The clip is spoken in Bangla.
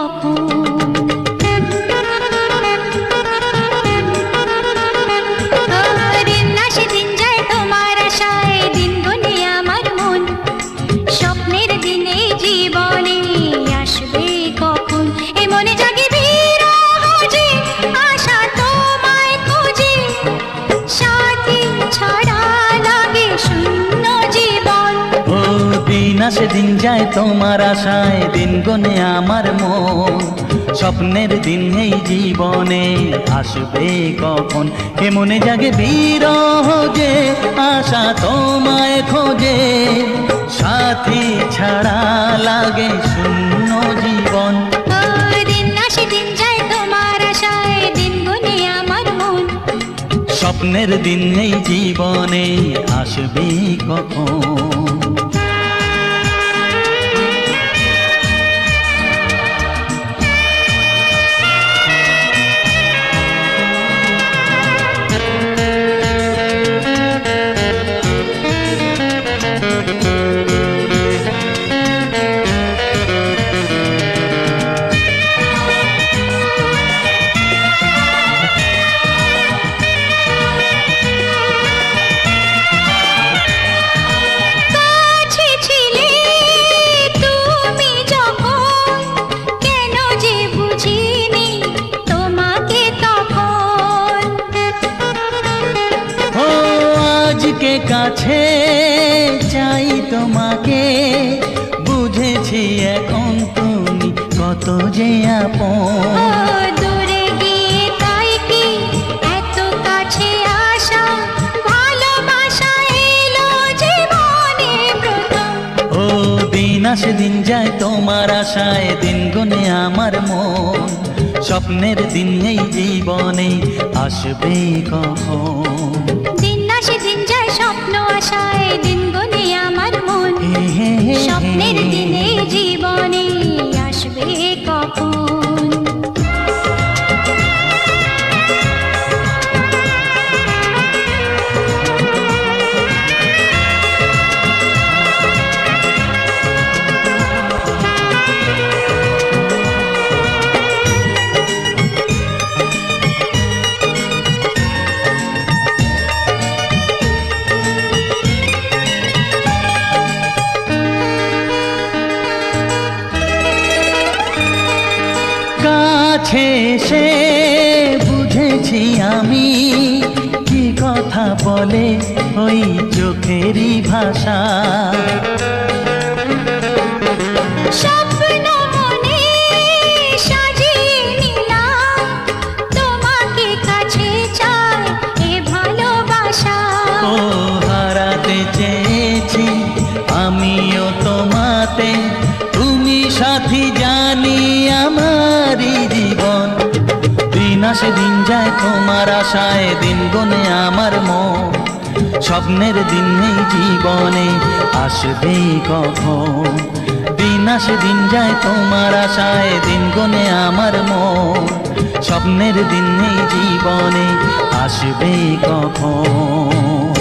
কখন। দিন আসে দিন যায় তোমার আশায়, দিন গুনে আমার মন, স্বপ্নের দিনে জীবনে আসবে কখন। এ মনে জাগে বিরহ যে, আশা তোমায় খোঁজে, সাথী ছাড়া লাগে শূন্য জীবন। ও দিন আসে দিন যায় তোমার আশায়, দিন গনে আমার মন, স্বপ্নের দিন এই জীবনে আসবে কখন। কে মনে জাগে বিরহ যে, আশা তোমায় খোঁজে, সাথী ছাড়া লাগে শূন্য জীবন। দিন আসে দিন যায় তোমার আশায়, দিন গুনে আমার মন, স্বপ্নের দিন এই জীবনে আসবে কখন। কাছে ছিলে তুমি যখন, কেন যে বুঝিনি তোমাকে তখন। ও আজকে কাছে চাই তোমাকে, বুঝেছি এখন তুমি কত যে আপন। দূরে গিয়ে তাই কি এত কাছে আসা, ভালোবাসা এলো জীবনে প্রথম। ও দিন আসে দিন যায় তোমার আশায়, দিন গুনে আমার মন, স্বপ্নের দিন এই জীবনে আসবে কখন। দিন আসে দিন যায় স্বপ্ন আশায়, দিন গুনে আমার মন, হে হে হে স্বপ্নের দিনে জীবনে আসবে কখন। কাছে এসে বুঝেছি আমি, কি কথা বলে ওই চোখেরই ভাষা। স্বপ্ন মনে সাজিয়ে নিলাম, তোমাকে কাছে চাই এ ভালোবাসা। ও হারাতে চেয়েছি আমিও তোমাতে, তুমি সাথী জানি আমারই জীবন। দিন আসে দিন যায় তোমার আশায়, দিন গুনে আমার মন, স্বপ্নের দিন এই জীবনে আসবে কখন। দিন আসে দিন যায় তোমার আশায়, দিন গুনে আমার মন, স্বপ্নের দিন এই জীবনে আসবে কখন।